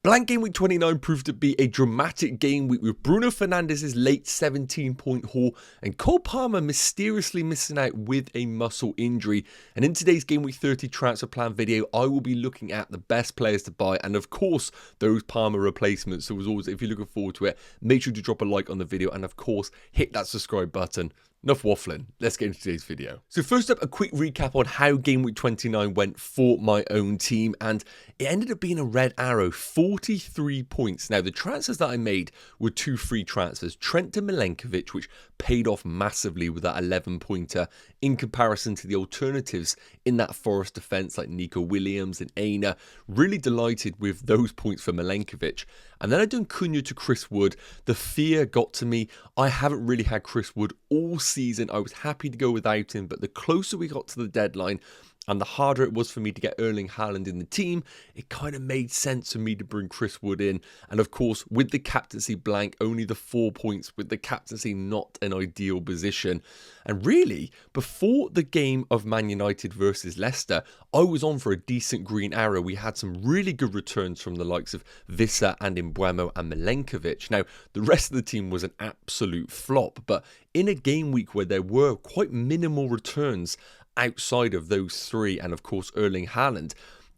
Blank Game Week 29 proved to be a dramatic game week with Bruno Fernandes' late 17-point haul and Cole Palmer mysteriously missing out with a muscle injury. And in today's Game Week 30 transfer plan video, I will be looking at the best players to buy and of course those Palmer replacements. So as always, if you're looking forward to it, make sure to drop a like on the video and of course hit that subscribe button. Enough waffling, let's get into today's video. So first up, a quick recap on how Game Week 29 went for my own team, and it ended up being a red arrow, 43 points. Now, the transfers that I made were two free transfers, Trent to Milenkovic, which paid off massively with that 11-pointer in comparison to the alternatives in that Forest defence like Nico Williams and Aina. Really delighted with those points for Milenkovic. And then I done Cunha to Chris Wood. The fear got to me. I haven't really had Chris Wood all season. I was happy to go without him, but the closer we got to the deadline and the harder it was for me to get Erling Haaland in the team, it kind of made sense for me to bring Chris Wood in. And of course, with the captaincy blank, only the 4 points, with the captaincy not an ideal position. And really, before the game of Man United versus Leicester, I was on for a decent green arrow. We had some really good returns from the likes of Vissa and Mbeumo and Milenkovic. Now, the rest of the team was an absolute flop, but in a game week where there were quite minimal returns outside of those three and of course Erling Haaland,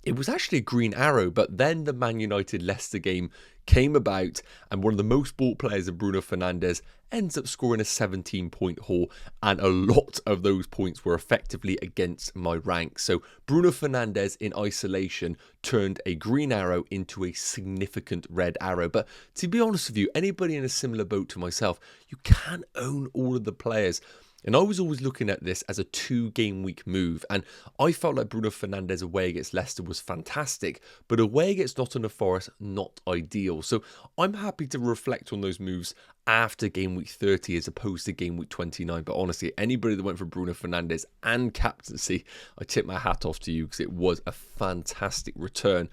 it was actually a green arrow. But then the Man United Leicester game came about and one of the most bought players of Bruno Fernandes ends up scoring a 17-point haul, and a lot of those points were effectively against my ranks. So Bruno Fernandes in isolation turned a green arrow into a significant red arrow. But to be honest with you, anybody in a similar boat to myself, you can't own all of the players. And I was always looking at this as a 2-game week move, and I felt like Bruno Fernandes away against Leicester was fantastic, but away against Nottingham Forest, not ideal. So I'm happy to reflect on those moves after Game Week 30 as opposed to Game Week 29. But honestly, anybody that went for Bruno Fernandes and captaincy, I tip my hat off to you because it was a fantastic return.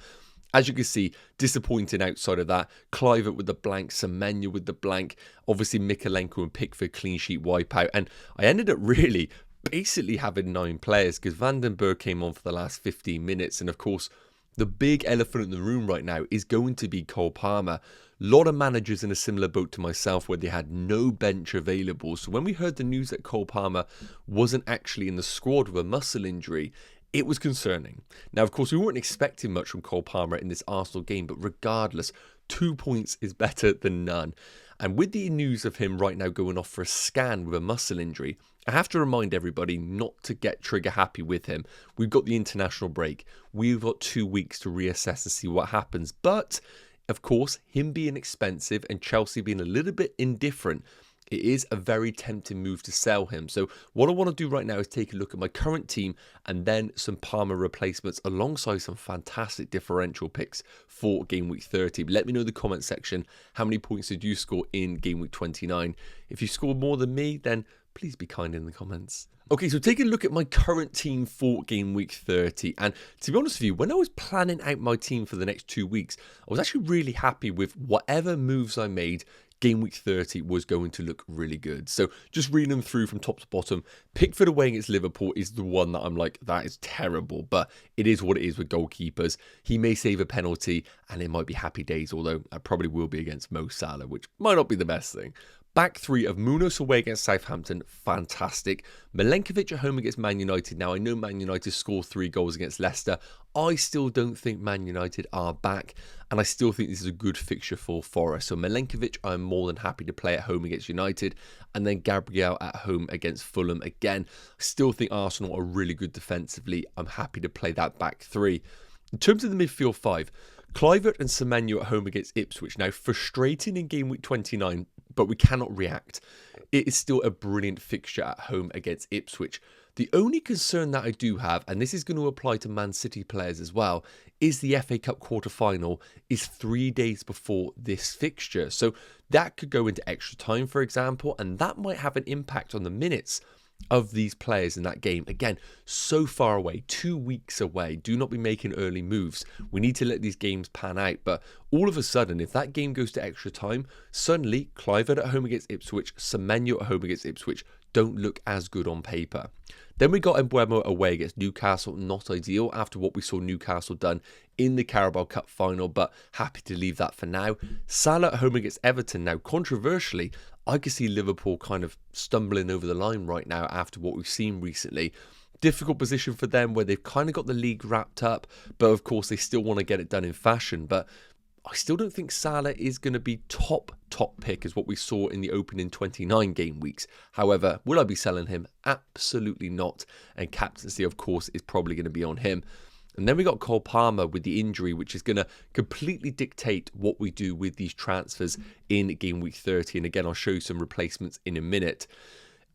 As you can see, disappointing outside of that. Kluivert with the blank, Semenyo with the blank, obviously Mykolenko and Pickford clean sheet wipeout. And I ended up really basically having 9 players because Van den Berg came on for the last 15 minutes. And of course, the big elephant in the room right now is going to be Cole Palmer. A lot of managers in a similar boat to myself where they had no bench available. So when we heard the news that Cole Palmer wasn't actually in the squad with a muscle injury, it was concerning. Now, of course, we weren't expecting much from Cole Palmer in this Arsenal game, but regardless, 2 points is better than none. And with the news of him right now going off for a scan with a muscle injury, I have to remind everybody not to get trigger happy with him. We've got the international break. We've got 2 weeks to reassess and see what happens. But, of course, him being expensive and Chelsea being a little bit indifferent, it is a very tempting move to sell him. So what I want to do right now is take a look at my current team and then some Palmer replacements alongside some fantastic differential picks for Game Week 30. Let me know in the comment section, how many points did you score in Game Week 29? If you scored more than me, then please be kind in the comments. Okay, so take a look at my current team for Game Week 30. And to be honest with you, when I was planning out my team for the next 2 weeks, I was actually really happy with whatever moves I made. Game Week 30 was going to look really good. So just reading them through from top to bottom, Pickford away against Liverpool is the one that I'm like, that is terrible. But it is what it is with goalkeepers. He may save a penalty and it might be happy days, although I probably will be against Mo Salah, which might not be the best thing. Back 3 of Munoz away against Southampton, fantastic. Milenkovic at home against Man United. Now, I know Man United scored 3 goals against Leicester. I still don't think Man United are back, and I still think this is a good fixture for Forest. So Milenkovic, I'm more than happy to play at home against United, and then Gabriel at home against Fulham again. I still think Arsenal are really good defensively. I'm happy to play that back 3. In terms of the midfield 5, Kluivert and Semenyo at home against Ipswich. Now, frustrating in Game Week 29, but we cannot react. It is still a brilliant fixture at home against Ipswich. The only concern that I do have, and this is going to apply to Man City players as well, is the FA Cup quarter-final is 3 days before this fixture. So that could go into extra time, for example, and that might have an impact on the minutes of these players in that game. Again, so far away, 2 weeks away. Do not be making early moves. We need to let these games pan out. But all of a sudden, if that game goes to extra time, suddenly Kluivert at home against Ipswich, Semenyo at home against Ipswich, don't look as good on paper. Then we got Embuemo away against Newcastle, not ideal after what we saw Newcastle done in the Carabao Cup final, but happy to leave that for now. Salah at home against Everton. Now, controversially, I could see Liverpool kind of stumbling over the line right now after what we've seen recently. Difficult position for them where they've kind of got the league wrapped up, but of course they still want to get it done in fashion. But I still don't think Salah is going to be top pick as what we saw in the opening 29 game weeks. However, will I be selling him? Absolutely not. And captaincy, of course, is probably going to be on him. And then we got Cole Palmer with the injury, which is going to completely dictate what we do with these transfers in game week 30. And again, I'll show you some replacements in a minute.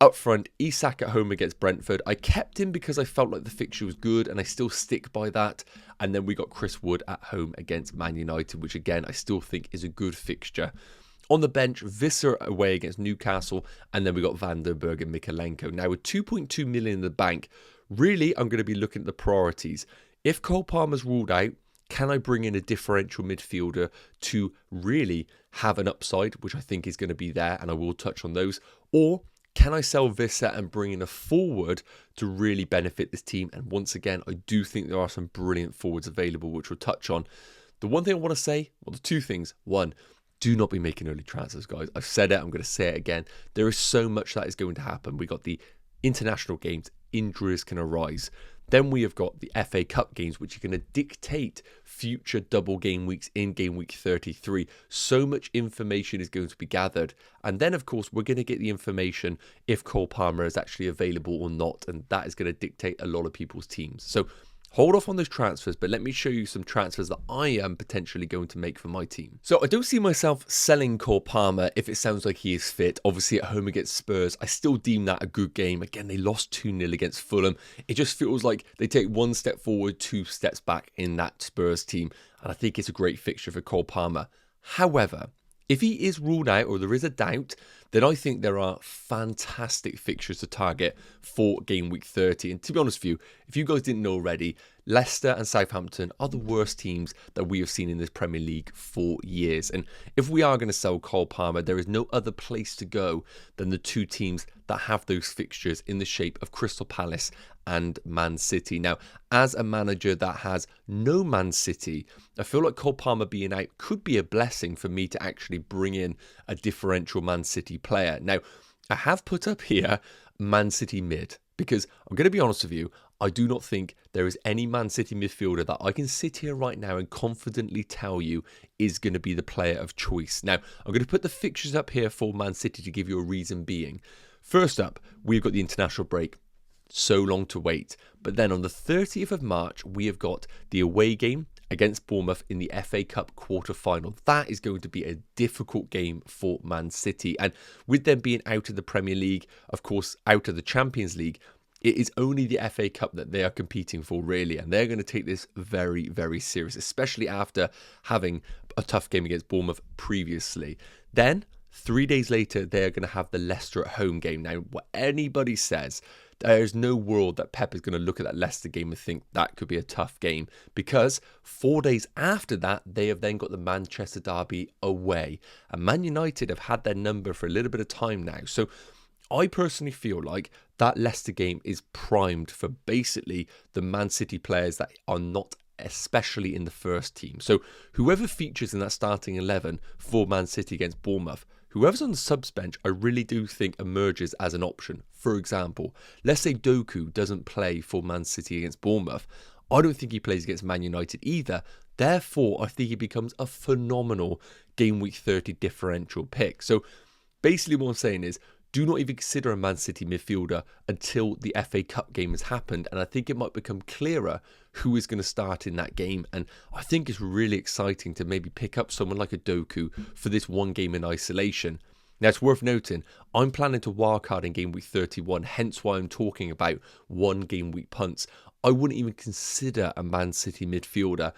Up front, Isak at home against Brentford. I kept him because I felt like the fixture was good and I still stick by that. And then we got Chris Wood at home against Man United, which again, I still think is a good fixture. On the bench, Visser away against Newcastle. And then we got Van der Berg and Mikalenko. Now with 2.2 million in the bank, really, I'm going to be looking at the priorities. If Cole Palmer's ruled out, can I bring in a differential midfielder to really have an upside, which I think is going to be there, and I will touch on those? Or can I sell Visser and bring in a forward to really benefit this team? And once again, I do think there are some brilliant forwards available, which we'll touch on. The one thing I want to say, well, the two things. One, do not be making early transfers, guys. I've said it, I'm going to say it again. There is so much that is going to happen. We got the international games, injuries can arise. Then we have got the FA Cup games, which are going to dictate future double game weeks in game week 33. So much information is going to be gathered. And then, of course, we're going to get the information if Cole Palmer is actually available or not. And that is going to dictate a lot of people's teams. So hold off on those transfers, but let me show you some transfers that I am potentially going to make for my team. So I don't see myself selling Cole Palmer if it sounds like he is fit. Obviously at home against Spurs, I still deem that a good game. Again, they lost 2-0 against Fulham. It just feels like they take one step forward, 2 steps back in that Spurs team. And I think it's a great fixture for Cole Palmer. However, if he is ruled out or there is a doubt, then I think there are fantastic fixtures to target for game week 30. And to be honest with you, if you guys didn't know already, Leicester and Southampton are the worst teams that we have seen in this Premier League for years. And if we are going to sell Cole Palmer, there is no other place to go than the two teams that have those fixtures in the shape of Crystal Palace and Man City. Now, as a manager that has no Man City, I feel like Cole Palmer being out could be a blessing for me to actually bring in a differential Man City player. Now, I have put up here Man City mid because I'm going to be honest with you, I do not think there is any Man City midfielder that I can sit here right now and confidently tell you is going to be the player of choice. Now, I'm going to put the fixtures up here for Man City to give you a reason being. First up, we've got the international break. So long to wait. But then on the 30th of March, we have got the away game against Bournemouth in the FA Cup quarter-final. That is going to be a difficult game for Man City. And with them being out of the Premier League, of course, out of the Champions League, it is only the FA Cup that they are competing for, really. And they're going to take this very, very serious, especially after having a tough game against Bournemouth previously. Then, 3 days later, they're going to have the Leicester at home game. Now, what anybody says, there's no world that Pep is going to look at that Leicester game and think that could be a tough game, because 4 days after that, they have then got the Manchester derby away. And Man United have had their number for a little bit of time now. So I personally feel like that Leicester game is primed for basically the Man City players that are not especially in the first team. So whoever features in that starting 11 for Man City against Bournemouth, whoever's on the subs bench, I really do think emerges as an option. For example, let's say Doku doesn't play for Man City against Bournemouth. I don't think he plays against Man United either. Therefore, I think he becomes a phenomenal game week 30 differential pick. So basically what I'm saying is, do not even consider a Man City midfielder until the FA Cup game has happened. And I think it might become clearer who is going to start in that game. And I think it's really exciting to maybe pick up someone like a Doku for this one game in isolation. Now, it's worth noting, I'm planning to wildcard in game week 31, hence why I'm talking about one game week punts. I wouldn't even consider a Man City midfielder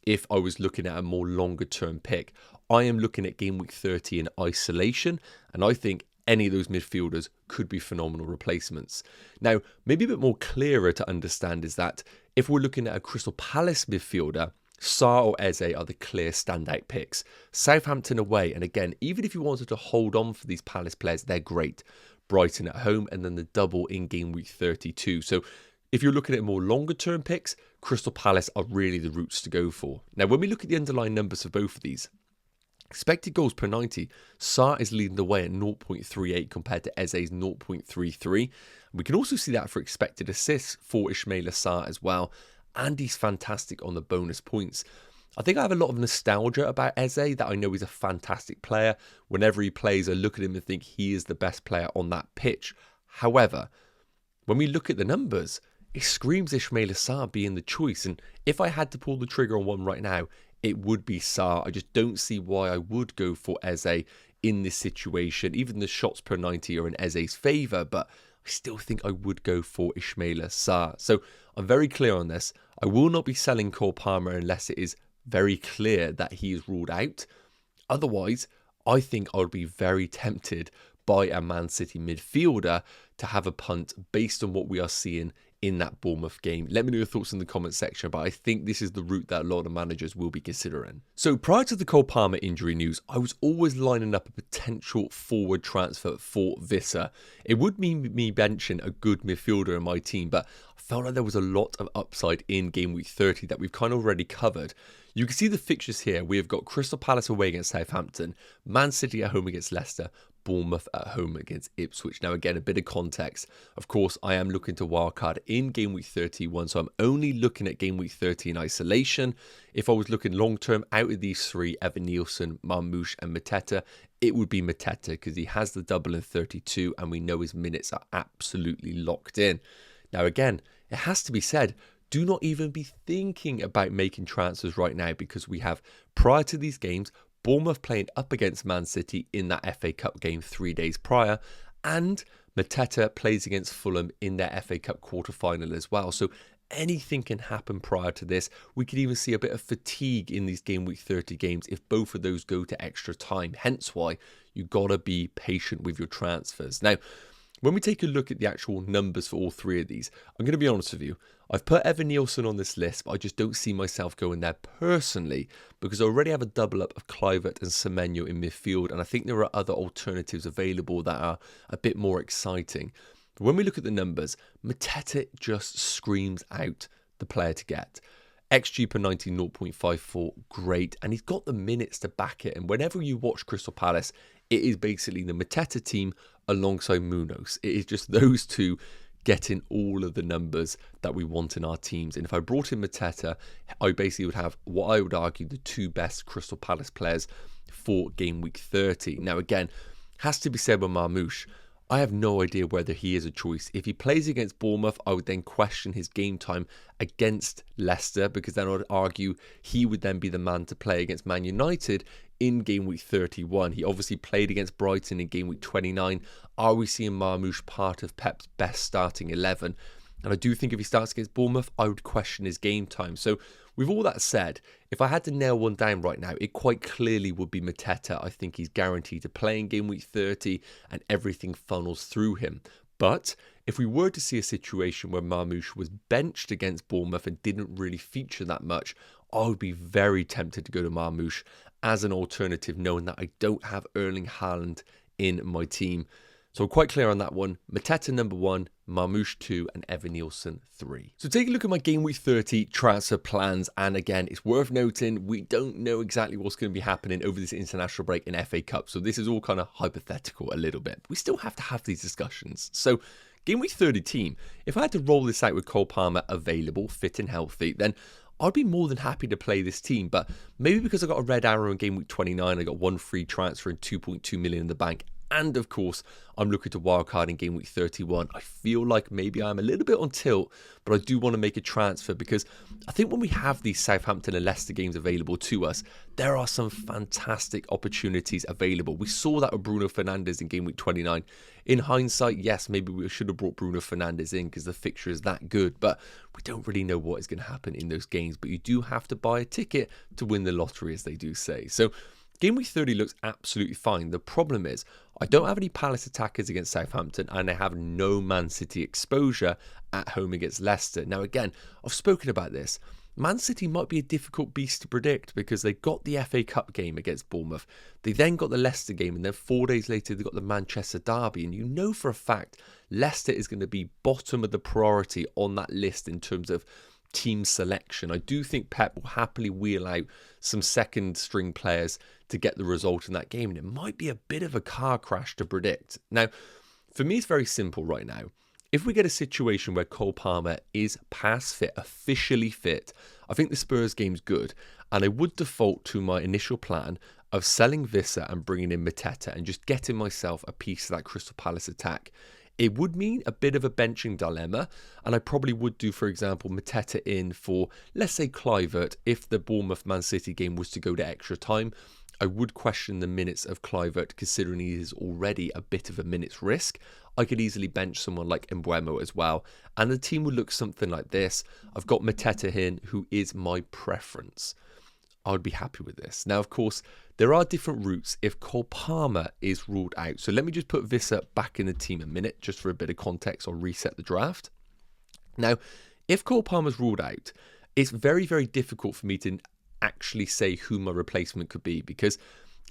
if I was looking at a more longer term pick. I am looking at game week 30 in isolation, and I think any of those midfielders could be phenomenal replacements. Now, maybe a bit more clearer to understand is that if we're looking at a Crystal Palace midfielder, Sarr or Eze are the clear standout picks. Southampton away, and again, even if you wanted to hold on for these Palace players, they're great. Brighton at home, and then the double in game week 32. So if you're looking at more longer term picks, Crystal Palace are really the routes to go for. Now, when we look at the underlying numbers for both of these, expected goals per 90, Sarr is leading the way at 0.38 compared to Eze's 0.33. We can also see that for expected assists for Ismaila Sarr as well, and he's fantastic on the bonus points. I think I have a lot of nostalgia about Eze, that I know he's a fantastic player. Whenever he plays, I look at him and think he is the best player on that pitch. However, when we look at the numbers, it screams Ismaila Sarr being the choice. And if I had to pull the trigger on one right now, it would be Sarr. I just don't see why I would go for Eze in this situation. Even the shots per 90 are in Eze's favour, but I still think I would go for Ismaila Sarr. So I'm very clear on this. I will not be selling Cole Palmer unless it is very clear that he is ruled out. Otherwise, I think I would be very tempted by a Man City midfielder to have a punt based on what we are seeing in that Bournemouth game. Let me know your thoughts in the comment section, but I think this is the route that a lot of managers will be considering. So prior to the Cole Palmer injury news, I was always lining up a potential forward transfer for Visser. It would mean me benching a good midfielder in my team, but I felt like there was a lot of upside in game week 30 that we've kind of already covered. You can see the fixtures here. We have got Crystal Palace away against Southampton, Man City at home against Leicester, Bournemouth at home against Ipswich. Now, again, a bit of context. Of course, I am looking to wildcard in game week 31, so I'm only looking at game week 30 in isolation. If I was looking long-term out of these three, Evan Nielsen, Marmoush and Mateta, it would be Mateta because he has the double in 32 and we know his minutes are absolutely locked in. Now, again, it has to be said, do not even be thinking about making transfers right now because we have, prior to these games, Bournemouth playing up against Man City in that FA Cup game 3 days prior, and Mateta plays against Fulham in their FA Cup quarter-final as well. So anything can happen prior to this. We could even see a bit of fatigue in these game week 30 games if both of those go to extra time. Hence why you got to be patient with your transfers. Now, when we take a look at the actual numbers for all three of these, I'm going to be honest with you. I've put Evan Nielsen on this list, but I just don't see myself going there personally because I already have a double up of Kluivert and Semenyo in midfield, and I think there are other alternatives available that are a bit more exciting. But when we look at the numbers, Mateta just screams out the player to get. XG per 90, 0.54, great, and he's got the minutes to back it. And whenever you watch Crystal Palace, it is basically the Mateta team alongside Munoz. It is just those two getting all of the numbers that we want in our teams. And if I brought in Mateta, I basically would have what I would argue the two best Crystal Palace players for game week 30. Now, again, has to be said with Marmoush, I have no idea whether he is a choice. If he plays against Bournemouth, I would then question his game time against Leicester because then I would argue he would then be the man to play against Man United in game week 31. He obviously played against Brighton in game week 29. Are we seeing Marmoush part of Pep's best starting 11? And I do think if he starts against Bournemouth, I would question his game time. So with all that said, if I had to nail one down right now, it quite clearly would be Mateta. I think he's guaranteed to play in game week 30 and everything funnels through him. But if we were to see a situation where Marmoush was benched against Bournemouth and didn't really feature that much, I would be very tempted to go to Marmoush as an alternative, knowing that I don't have Erling Haaland in my team. So I'm quite clear on that one. Mateta number 1, Marmoush 2, and Evan Nielsen 3. So take a look at my game week 30 transfer plans. And again, it's worth noting, we don't know exactly what's going to be happening over this international break in FA Cup. So this is all kind of hypothetical a little bit. We still have to have these discussions. So game week 30 team, if I had to roll this out with Cole Palmer available, fit and healthy, then I'd be more than happy to play this team, but maybe because I got a red arrow in game week 29, I got one free transfer and 2.2 million in the bank, and of course, I'm looking to wildcard in game week 31. I feel like maybe I'm a little bit on tilt, but I do want to make a transfer because I think when we have these Southampton and Leicester games available to us, there are some fantastic opportunities available. We saw that with Bruno Fernandes in game week 29. In hindsight, yes, maybe we should have brought Bruno Fernandes in because the fixture is that good, but we don't really know what is going to happen in those games. But you do have to buy a ticket to win the lottery, as they do say. So game week 30 looks absolutely fine. The problem is I don't have any Palace attackers against Southampton and I have no Man City exposure at home against Leicester. Now again, I've spoken about this. Man City might be a difficult beast to predict because they got the FA Cup game against Bournemouth. They then got the Leicester game, and then 4 days later they got the Manchester derby. And you know for a fact Leicester is going to be bottom of the priority on that list in terms of team selection. I do think Pep will happily wheel out some second string players to get the result in that game, and it might be a bit of a car crash to predict. Now, for me, it's very simple right now. If we get a situation where Cole Palmer is pass fit, officially fit, I think the Spurs game's good, and I would default to my initial plan of selling Visser and bringing in Mateta and just getting myself a piece of that Crystal Palace attack. It would mean a bit of a benching dilemma, and I probably would do, for example, Mateta in for, let's say, Kluivert. If the Bournemouth-Man City game was to go to extra time, I would question the minutes of Kluivert, considering he is already a bit of a minutes risk. I could easily bench someone like Mbeumo as well, and the team would look something like this. I've got Mateta in, who is my preference. I would be happy with this. Now, of course, there are different routes if Cole Palmer is ruled out. So let me just put Visser back in the team a minute, just for a bit of context. I'll reset the draft. Now, if Cole Palmer's ruled out, it's very, very difficult for me to actually say who my replacement could be, because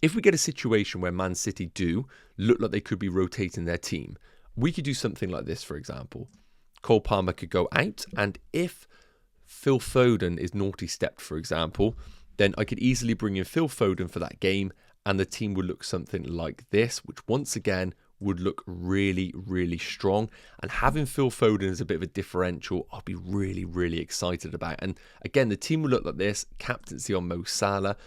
if we get a situation where Man City do look like they could be rotating their team, we could do something like this, for example. Cole Palmer could go out, and if Phil Foden is naughty stepped, for example, then I could easily bring in Phil Foden for that game, and the team would look something like this, which once again would look really, really strong. And having Phil Foden as a bit of a differential, I'll be really, really excited about. And again, the team would look like this, captaincy on Mo Salah,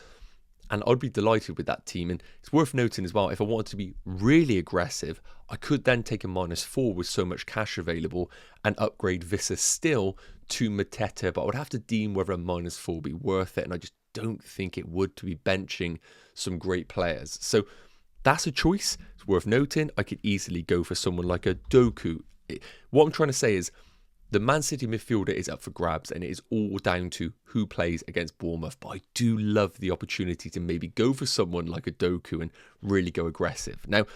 and I'd be delighted with that team. And it's worth noting as well, if I wanted to be really aggressive, I could then take a -4 with so much cash available and upgrade Visser still to Mateta, but I would have to deem whether a -4 would be worth it, and I just don't think it would, to be benching some great players. So that's a choice. It's worth noting. I could easily go for someone like a Doku. What I'm trying to say is the Man City midfielder is up for grabs, and it is all down to who plays against Bournemouth. But I do love the opportunity to maybe go for someone like a Doku and really go aggressive. Now,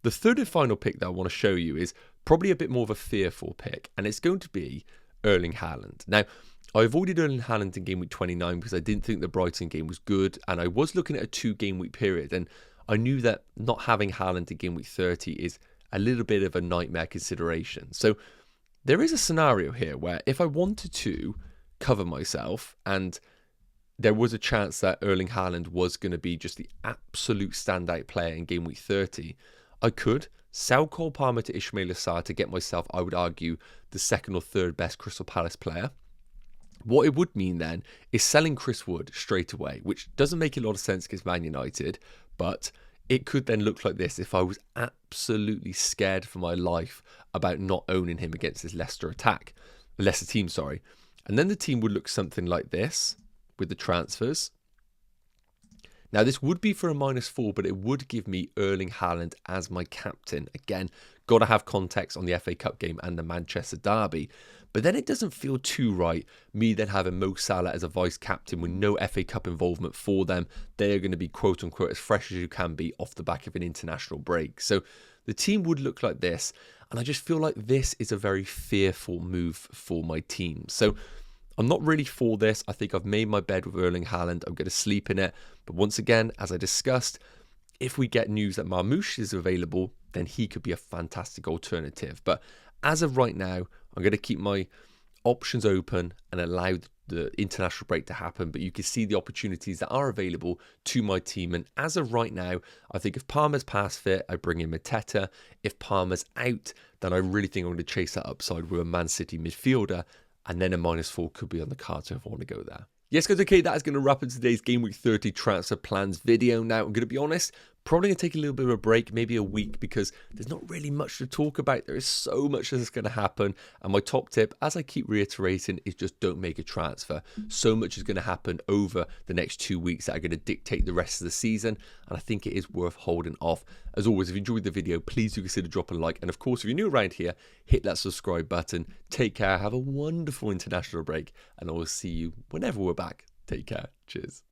the third and final pick that I want to show you is probably a bit more of a fearful pick, and it's going to be Erling Haaland. Now, I avoided Erling Haaland in game week 29 because I didn't think the Brighton game was good, and I was looking at a 2-game week period, and I knew that not having Haaland in game week 30 is a little bit of a nightmare consideration. So there is a scenario here where if I wanted to cover myself and there was a chance that Erling Haaland was going to be just the absolute standout player in game week 30, I could sell Cole Palmer to Ismail Assar to get myself, I would argue, the second or third best Crystal Palace player. What it would mean then is selling Chris Wood straight away, which doesn't make a lot of sense against Man United, but it could then look like this if I was absolutely scared for my life about not owning him against this Leicester team, sorry. And then the team would look something like this with the transfers. Now, this would be for a -4, but it would give me Erling Haaland as my captain. Again, got to have context on the FA Cup game and the Manchester derby. But then it doesn't feel too right, me then having Mo Salah as a vice-captain with no FA Cup involvement for them. They are going to be, quote-unquote, as fresh as you can be off the back of an international break. So the team would look like this, and I just feel like this is a very fearful move for my team. So I'm not really for this. I think I've made my bed with Erling Haaland. I'm going to sleep in it. But once again, as I discussed, if we get news that Marmoush is available, then he could be a fantastic alternative. But as of right now, I'm going to keep my options open and allow the international break to happen. But you can see the opportunities that are available to my team. And as of right now, I think if Palmer's pass fit, I bring in Mateta. If Palmer's out, then I really think I'm going to chase that upside with a Man City midfielder. And then a -4 could be on the cards if I want to go there. Yes, guys, okay, that is going to wrap up today's Game Week 30 transfer plans video. Now, I'm going to be honest, probably going to take a little bit of a break, maybe a week, because there's not really much to talk about. There is so much that's going to happen. And my top tip, as I keep reiterating, is just don't make a transfer. So much is going to happen over the next 2 weeks that are going to dictate the rest of the season. And I think it is worth holding off. As always, if you enjoyed the video, please do consider dropping a like. And of course, if you're new around here, hit that subscribe button. Take care. Have a wonderful international break. And I will see you whenever we're back. Take care. Cheers.